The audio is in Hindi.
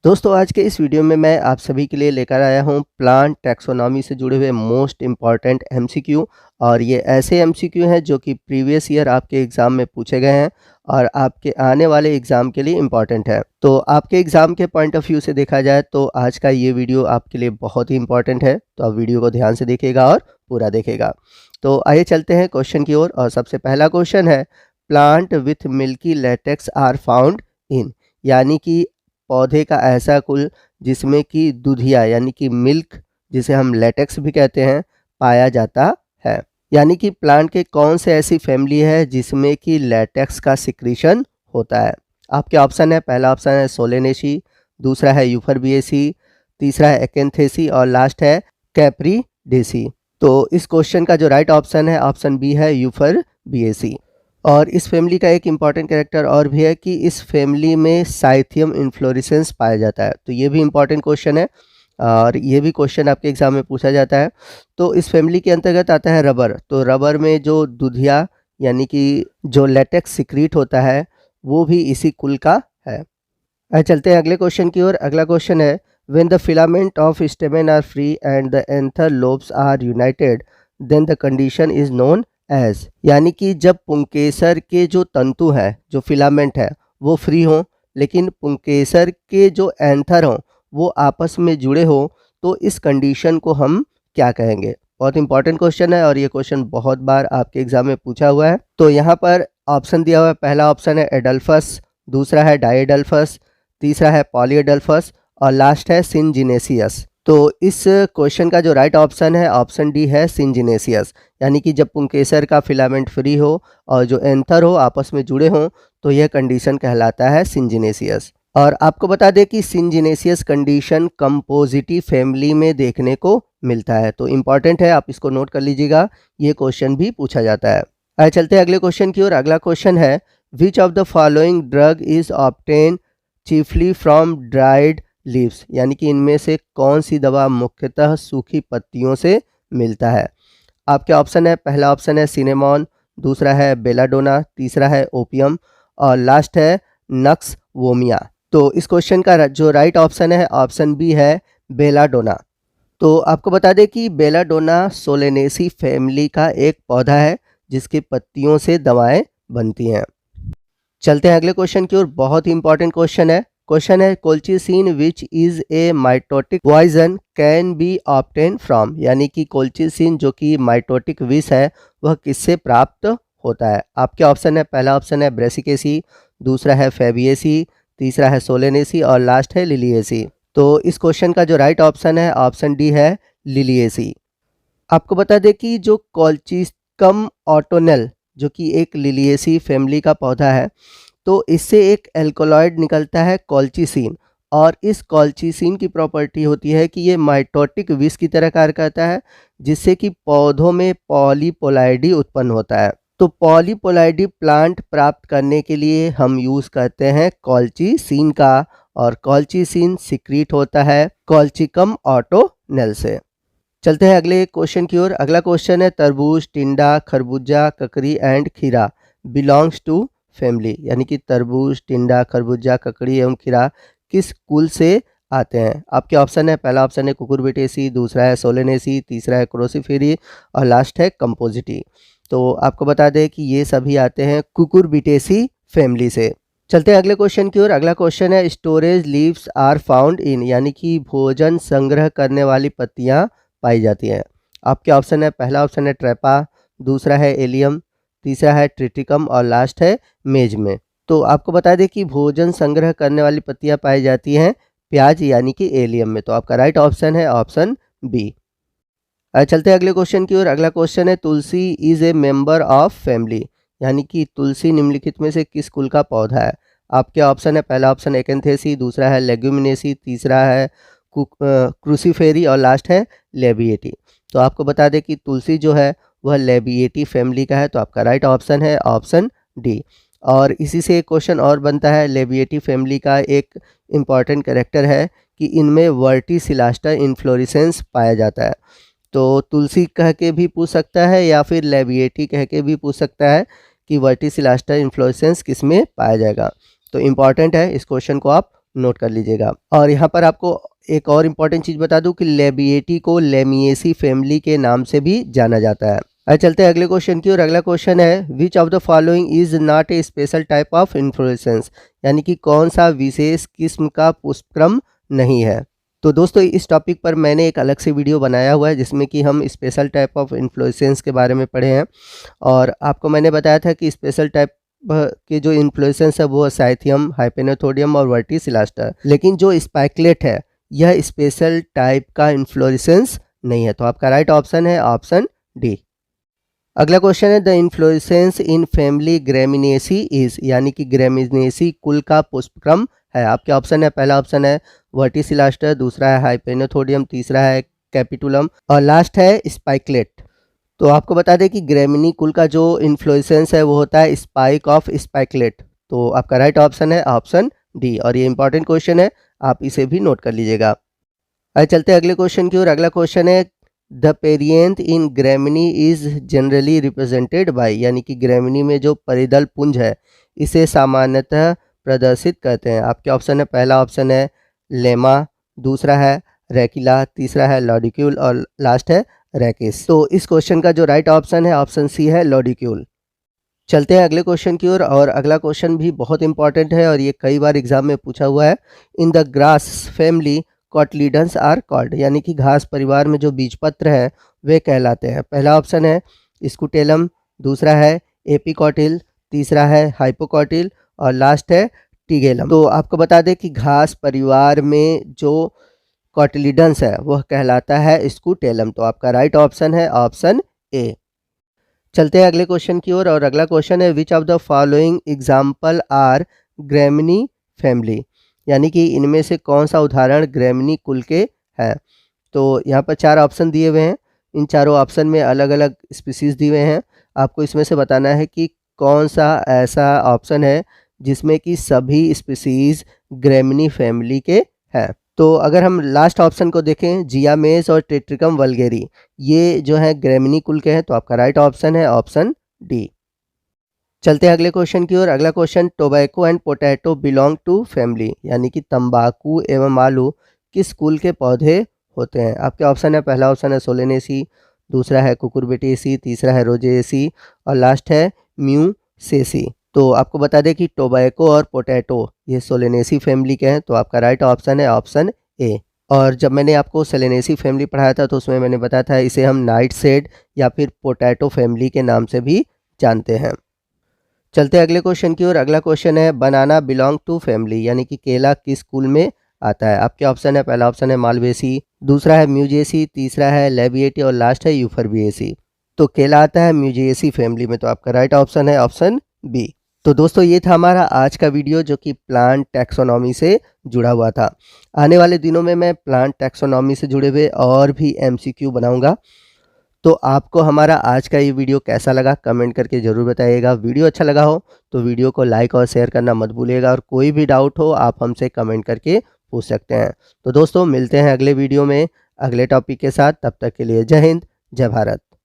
दोस्तों आज के इस वीडियो में मैं आप सभी के लिए लेकर आया हूं प्लांट टैक्सोनॉमी से जुड़े हुए मोस्ट इम्पॉर्टेंट एमसीक्यू। और ये ऐसे एमसीक्यू हैं जो कि प्रीवियस ईयर आपके एग्ज़ाम में पूछे गए हैं और आपके आने वाले एग्ज़ाम के लिए इम्पॉर्टेंट है। तो आपके एग्ज़ाम के पॉइंट ऑफ व्यू से देखा जाए तो आज का ये वीडियो आपके लिए बहुत ही इम्पॉर्टेंट है, तो आप वीडियो को ध्यान से देखिएगा और पूरा देखिएगा। तो आइए चलते हैं क्वेश्चन की ओर। और सबसे पहला क्वेश्चन है, plant with milky latex are found in, यानी कि पौधे का ऐसा कुल जिसमें कि दूधिया यानी कि मिल्क, जिसे हम लेटेक्स भी कहते हैं, पाया जाता है। यानी कि प्लांट के कौन से ऐसी फैमिली है जिसमें कि लेटेक्स का सिक्रीशन होता है। आपके ऑप्शन है, पहला ऑप्शन है सोलेनेसी, दूसरा है यूफरबिएसी, तीसरा है एकेंथेसी और लास्ट है कैप्रीडेसी। तो इस क्वेश्चन का जो राइट ऑप्शन है ऑप्शन बी है यूफरबिएसी। और इस फैमिली का एक इम्पॉर्टेंट कैरेक्टर और भी है कि इस फैमिली में साइथियम इन्फ्लोरेसेंस पाया जाता है। तो ये भी इम्पॉर्टेंट क्वेश्चन है और ये भी क्वेश्चन आपके एग्जाम में पूछा जाता है। तो इस फैमिली के अंतर्गत आता है रबर। तो रबर में जो दूधिया यानी कि जो लेटेक्स सिक्रीट होता है वो भी इसी कुल का है। चलते हैं अगले क्वेश्चन की ओर। अगला क्वेश्चन है, when the filament of stamen are free and the anther lobes are united then the condition is known as, यानी कि जब पुंकेसर के जो तंतु है, जो फिलामेंट है, वो फ्री हों लेकिन पुंकेसर के जो एंथर हों वो आपस में जुड़े हों, तो इस कंडीशन को हम क्या कहेंगे। बहुत इंपॉर्टेंट क्वेश्चन है और ये क्वेश्चन बहुत बार आपके एग्जाम में पूछा हुआ है। तो यहाँ पर ऑप्शन दिया हुआ है, पहला ऑप्शन है एडल्फस, दूसरा है डाइएडल्फस, तीसरा है पॉलीएडल्फस और लास्ट है सिंजिनेसियस। तो इस क्वेश्चन का जो राइट ऑप्शन है ऑप्शन डी है सिंजिनेसियस, यानी कि जब पुंकेसर का फिलामेंट फ्री हो और जो एंथर हो आपस में जुड़े हों तो यह कंडीशन कहलाता है सिंजिनेसियस। और आपको बता दें कि सिंजिनेसियस कंडीशन कंपोजिटी फैमिली में देखने को मिलता है। तो इम्पॉर्टेंट है, आप इसको नोट कर लीजिएगा, ये क्वेश्चन भी पूछा जाता है। आइए चलते हैं अगले क्वेश्चन की ओर। अगला क्वेश्चन है, which of the following drug is obtain chiefly from dried leaves, यानी कि इनमें से कौन सी दवा मुख्यतः सूखी पत्तियों से मिलता है। आपके ऑप्शन है, पहला ऑप्शन है सिनेमॉन, दूसरा है बेलाडोना, तीसरा है ओपियम और लास्ट है नक्स वोमिया। तो इस क्वेश्चन का जो राइट ऑप्शन है ऑप्शन बी है बेलाडोना। तो आपको बता दें कि बेलाडोना सोलेनेसी फैमिली का एक पौधा है जिसकी पत्तियों से दवाएं बनती हैं। चलते हैं अगले क्वेश्चन की ओर। बहुत ही इंपॉर्टेंट क्वेश्चन है। क्वेश्चन है, colchicine which is a mitotic poison can be obtain from, यानी कि कोल्चिसिन जो कि माइटोटिक विष है वह किससे प्राप्त होता है। आपके ऑप्शन है, पहला ऑप्शन है ब्रेसिकेसी, दूसरा है फेबिएसी, तीसरा है सोलेनेसी और लास्ट है लिलिएसी। तो इस क्वेश्चन का जो राइट ऑप्शन है ऑप्शन डी है लिलिएसी। आपको बता दें कि जो कोल्चिकम ऑटोनेल जो कि एक लिलिएसी फैमिली का पौधा है, तो इससे एक एल्कोलॉइड निकलता है कोल्चिसिन, और इस कोल्चिसिन की प्रॉपर्टी होती है कि ये माइटोटिक विष की तरह कार्य करता है जिससे कि पौधों में पॉलीपोलाइडी उत्पन्न होता है। तो पॉलीपोलाइडी प्लांट प्राप्त करने के लिए हम यूज़ करते हैं कोल्चिसिन का, और कोल्चिसिन सिक्रीट होता है कोल्चिकम ऑटोनेल से। चलते हैं अगले क्वेश्चन की ओर। अगला क्वेश्चन है, तरबूज, टिंडा, खरबूजा, ककड़ी एंड खीरा बिलोंग्स टू फैमिली, यानी कि तरबूज, टिंडा, खरबूजा, ककड़ी एवं खीरा किस कुल से आते हैं। आपके ऑप्शन है, पहला ऑप्शन है कुकुरबिटेसी, दूसरा है सोलेनेसी, तीसरा है क्रोसिफेरी और लास्ट है कंपोजिटी। तो आपको बता दें कि ये सभी आते हैं कुकुरबिटेसी फैमिली से। चलते हैं अगले क्वेश्चन की ओर। अगला क्वेश्चन है, storage leaves are found in, यानी कि भोजन संग्रह करने वाली पत्तियां पाई जाती हैं। आपके ऑप्शन है, पहला ऑप्शन है ट्रेपा, दूसरा है एलियम, तीसरा है ट्रिटिकम और लास्ट है मेज में। तो आपको बता दें कि भोजन संग्रह करने वाली पत्तियां पाई जाती हैं प्याज यानी कि एलियम में। तो आपका राइट ऑप्शन है ऑप्शन बी। चलते हैं अगले क्वेश्चन की ओर। अगला क्वेश्चन है, tulsi is a member of family, यानी कि तुलसी निम्नलिखित में से किस कुल का पौधा है। आपके ऑप्शन है, पहला ऑप्शन एकेंथेसी, दूसरा है लेग्यूमिनेसी, तीसरा है क्रूसीफेरी और लास्ट है लेबिएटी। तो आपको बता दें कि तुलसी जो है वह लेबिएटी फैमिली का है। तो आपका राइट ऑप्शन है ऑप्शन डी। और इसी से एक क्वेश्चन और बनता है, लेबिएटी फैमिली का एक इम्पॉर्टेंट कैरेक्टर है कि इनमें वर्टिसिलास्टर इन्फ्लोरेसेंस पाया जाता है। तो तुलसी कह के भी पूछ सकता है या फिर लेबिएटी कह के भी पूछ सकता है कि वर्टिसिलास्टर इन्फ्लोरेसेंस किस में पाया जाएगा। तो इम्पॉर्टेंट है, इस क्वेश्चन को आप नोट कर लीजिएगा। और यहाँ पर आपको एक और इम्पॉर्टेंट चीज़ बता दूँ कि लेबिएटी को लेमिएसी फैमिली के नाम से भी जाना जाता है। आइए चलते हैं अगले क्वेश्चन की ओर। अगला क्वेश्चन है which of the following is not a special type of inflorescence, यानी कि कौन सा विशेष किस्म का पुष्पक्रम नहीं है। तो दोस्तों इस टॉपिक पर मैंने एक अलग से वीडियो बनाया हुआ है जिसमें कि हम स्पेशल टाइप ऑफ इन्फ्लोरेसेंस के बारे में पढ़े हैं, और आपको मैंने बताया था कि स्पेशल टाइप के जो इन्फ्लोरेसेंस है वो साइथियम, हाइपेनोथोडियम और वर्टिसिलास्टर, लेकिन जो स्पाइकलेट है यह स्पेशल टाइप का इन्फ्लोरेसेंस नहीं है। तो आपका राइट ऑप्शन है ऑप्शन डी। अगला क्वेश्चन है the inflorescence in family Gramineae is, यानी कि ग्रेमिनेसी कुल का पुष्पक्रम है। आपके ऑप्शन है, पहला ऑप्शन है वर्टिसिलास्टर, दूसरा है हाइपेनोथोडियम, तीसरा है कैपिटुलम और लास्ट है स्पाइकलेट। तो आपको बता दें कि ग्रेमिनी कुल का जो इन्फ्लोरेसेंस है वो होता है स्पाइक ऑफ स्पाइकलेट। तो आपका राइट ऑप्शन है ऑप्शन डी, और ये इंपॉर्टेंट क्वेश्चन है, आप इसे भी नोट कर लीजिएगा। आइए चलते हैं अगले क्वेश्चन की ओर। अगला क्वेश्चन है the perianth in Gramineae is generally represented by, यानी कि ग्रेमिनी में जो परिदल पुंज है इसे सामान्यतः प्रदर्शित करते हैं। आपके ऑप्शन है, पहला ऑप्शन है लेमा, दूसरा है रेकिला, तीसरा है लॉडिक्यूल और लास्ट है रैकिस। तो इस क्वेश्चन का जो राइट ऑप्शन है ऑप्शन सी है लॉडिक्यूल। चलते हैं अगले क्वेश्चन की ओर, और अगला क्वेश्चन भी बहुत इंपॉर्टेंट है और ये कई बार एग्जाम में पूछा हुआ है। In the grass family cotyledons are called, यानी कि घास परिवार में जो बीजपत्र है वे कहलाते हैं। पहला ऑप्शन है स्कूटेलम, दूसरा है एपिकॉटिल, तीसरा है हाइपोकॉटिल और लास्ट है टिगेलम। तो आपको बता दें कि घास परिवार में जो कॉटलीडन्स है वह कहलाता है स्कूटेलम। तो आपका राइट ऑप्शन है ऑप्शन ए। चलते हैं अगले क्वेश्चन की ओर, और अगला क्वेश्चन है which of the following example are Gramineae family, यानी कि इनमें से कौन सा उदाहरण ग्रेमिनी कुल के है। तो यहाँ पर 4 ऑप्शन दिए हुए हैं, इन चारों ऑप्शन में अलग अलग स्पीसीज दिए हुए हैं। आपको इसमें से बताना है कि कौन सा ऐसा ऑप्शन है जिसमें कि सभी स्पीसीज ग्रेमिनी फैमिली के हैं। तो अगर हम लास्ट ऑप्शन को देखें जियामेस और टेट्रिकम वल्गेरी, ये जो है ग्रेमिनी कुल के हैं। तो आपका राइट ऑप्शन है ऑप्शन डी। चलते हैं अगले क्वेश्चन की ओर। अगला question tobacco and potato belong to family, यानी कि तंबाकू एवं आलू किस कुल के पौधे होते हैं। आपके ऑप्शन है, पहला ऑप्शन है सोलेनेसी, दूसरा है कुकुरबिटेसी, तीसरा है रोजेसी और लास्ट है म्यूसेसी। तो आपको बता दें कि टोबैको और पोटैटो ये सोलेनेसी फैमिली के हैं। तो आपका राइट ऑप्शन है ऑप्शन ए। और जब मैंने आपको सोलेनेसी फैमिली पढ़ाया था तो उसमें मैंने बताया था इसे हम नाइट शेड या फिर पोटैटो फैमिली के नाम से भी जानते हैं। चलते हैं अगले क्वेश्चन की ओर। अगला क्वेश्चन है बनाना बिलोंग टू फैमिली, यानी कि केला किस कुल में आता है। आपके ऑप्शन है, पहला ऑप्शन है मालवेसी, दूसरा है म्यूजेसी, तीसरा है लेबिएटी और लास्ट है यूफरबिएसी। तो केला आता है म्यूजेसी फैमिली में। तो आपका राइट ऑप्शन है ऑप्शन बी। तो दोस्तों ये था हमारा आज का वीडियो जो कि प्लांट टैक्सोनॉमी से जुड़ा हुआ था। आने वाले दिनों में मैं प्लांट टैक्सोनॉमी से जुड़े हुए और भी एमसीक्यू बनाऊंगा। तो आपको हमारा आज का ये वीडियो कैसा लगा कमेंट करके ज़रूर बताइएगा। वीडियो अच्छा लगा हो तो वीडियो को लाइक और शेयर करना मत भूलिएगा, और कोई भी डाउट हो आप हमसे कमेंट करके पूछ सकते हैं। तो दोस्तों मिलते हैं अगले वीडियो में अगले टॉपिक के साथ, तब तक के लिए जय हिंद, जय भारत।